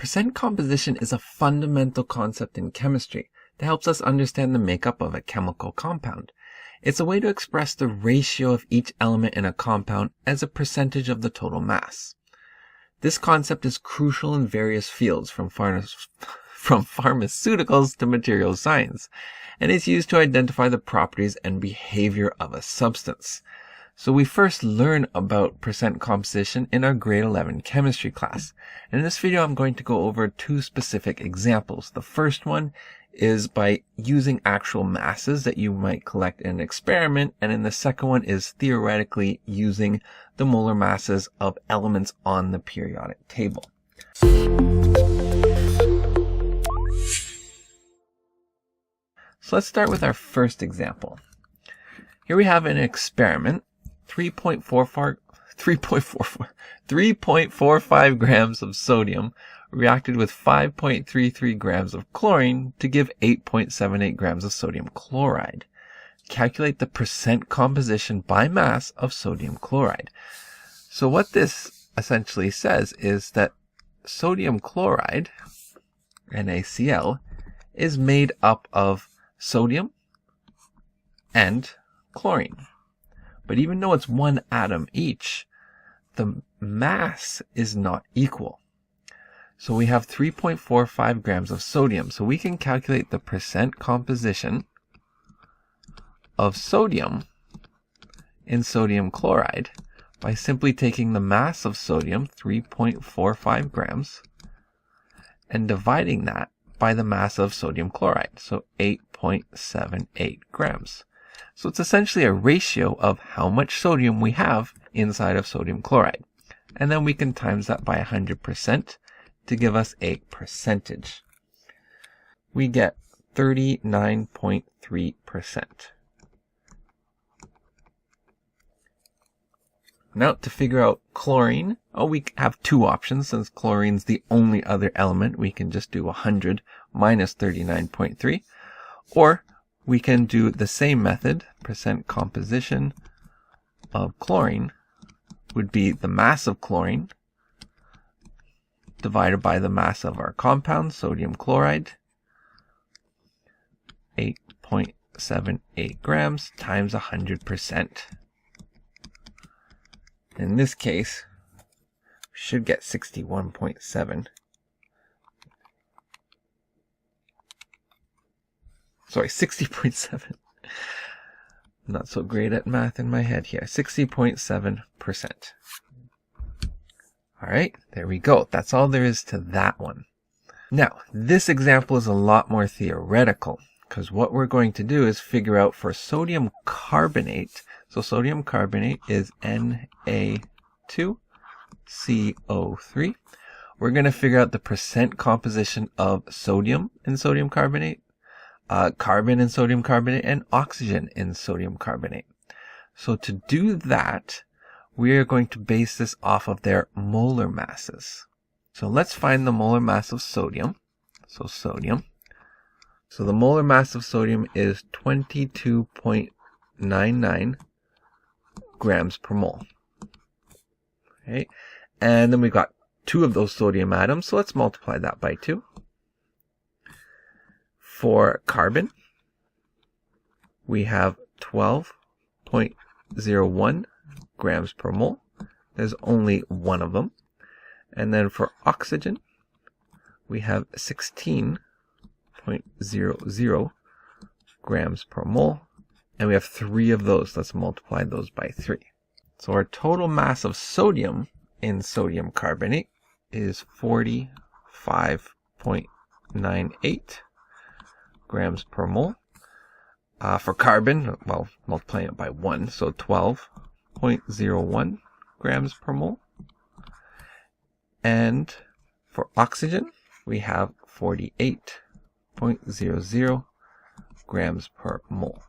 Percent composition is a fundamental concept in chemistry that helps us understand the makeup of a chemical compound. It's a way to express the ratio of each element in a compound as a percentage of the total mass. This concept is crucial in various fields, from pharmaceuticals to materials science, and is used to identify the properties and behavior of a substance. So we first learn about percent composition in our grade 11 chemistry class. And in this video, I'm going to go over two specific examples. The first one is by using actual masses that you might collect in an experiment. And then the second one is theoretically using the molar masses of elements on the periodic table. So let's start with our first example. Here we have an experiment. 3.45 grams of sodium reacted with 5.33 grams of chlorine to give 8.78 grams of sodium chloride. Calculate the percent composition by mass of sodium chloride. So what this essentially says is that sodium chloride, NaCl, is made up of sodium and chlorine. But even though it's one atom each, the mass is not equal. So we have 3.45 grams of sodium. So we can calculate the percent composition of sodium in sodium chloride by simply taking the mass of sodium, 3.45 grams, and dividing that by the mass of sodium chloride, so 8.78 grams. So it's essentially a ratio of how much sodium we have inside of sodium chloride. And then we can times that by 100% to give us a percentage. We get 39.3%. Now to figure out chlorine, we have two options. Since chlorine's the only other element, we can just do 100 minus 39.3. Or we can do the same method. Percent composition of chlorine would be the mass of chlorine divided by the mass of our compound, sodium chloride, 8.78 grams times 100%. In this case, we should get 61.7. Sorry, 60.7. Not so great at math in my head here. 60.7%. All right, there we go. That's all there is to that one. Now, this example is a lot more theoretical because what we're going to do is figure out for sodium carbonate. So sodium carbonate is Na2CO3. We're going to figure out the percent composition of sodium in sodium carbonate, carbon in sodium carbonate, and oxygen in sodium carbonate. So to do that, we are going to base this off of their molar masses. So let's find the molar mass of sodium. So sodium. So the molar mass of sodium is 22.99 grams per mole. Okay. And then we've got two of those sodium atoms, so let's multiply that by 2. For carbon, we have 12.01 grams per mole. There's only one of them. And then for oxygen, we have 16.00 grams per mole. And we have 3 of those. Let's multiply those by 3. So our total mass of sodium in sodium carbonate is 45.98 grams per mole. For carbon, well, multiplying it by 1, so 12.01 grams per mole. And for oxygen, we have 48.00 grams per mole.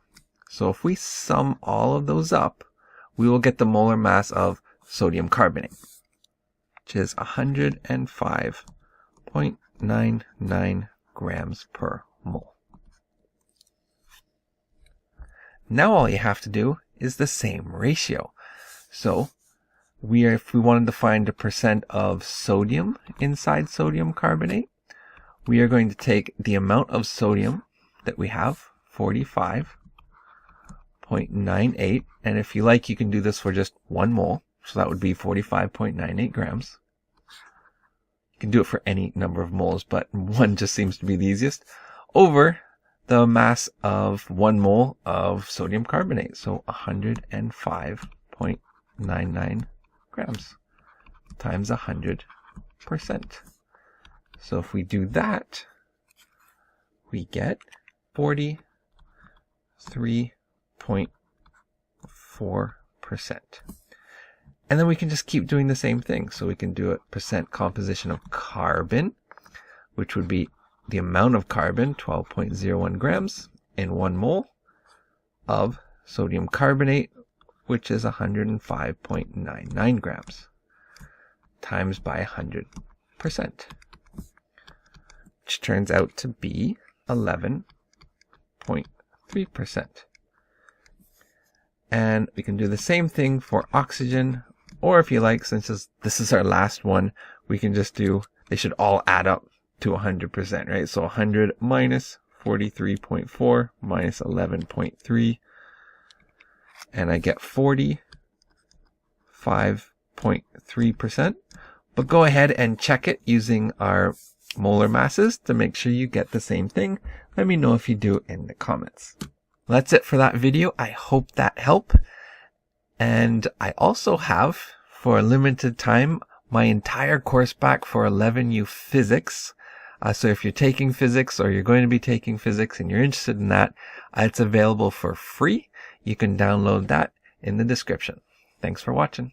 So if we sum all of those up, we will get the molar mass of sodium carbonate, which is 105.99 grams per mole. Now all you have to do is the same ratio. So if we wanted to find the percent of sodium inside sodium carbonate, we are going to take the amount of sodium that we have, 45.98, and if you like, you can do this for just 1 mole, so that would be 45.98 grams. You can do it for any number of moles, but 1 just seems to be the easiest, over the mass of 1 mole of sodium carbonate, so 105.99 grams times 100%. So if we do that, we get 43.4%. And then we can just keep doing the same thing. So we can do a percent composition of carbon, which would be the amount of carbon, 12.01 grams, in 1 mole of sodium carbonate, which is 105.99 grams, times by 100%, which turns out to be 11.3%. And we can do the same thing for oxygen, or if you like, since this is our last one, we can just do, they should all add up to 100%, right? So 100 minus 43.4 minus 11.3, and I get 45.3%. But go ahead and check it using our molar masses to make sure you get the same thing. Let me know if you do in the comments. That's it for that video. I hope that helped. And I also have, for a limited time, my entire course back for 11U Physics. So if you're taking physics or you're going to be taking physics and you're interested in that, it's available for free. You can download that in the description. Thanks for watching.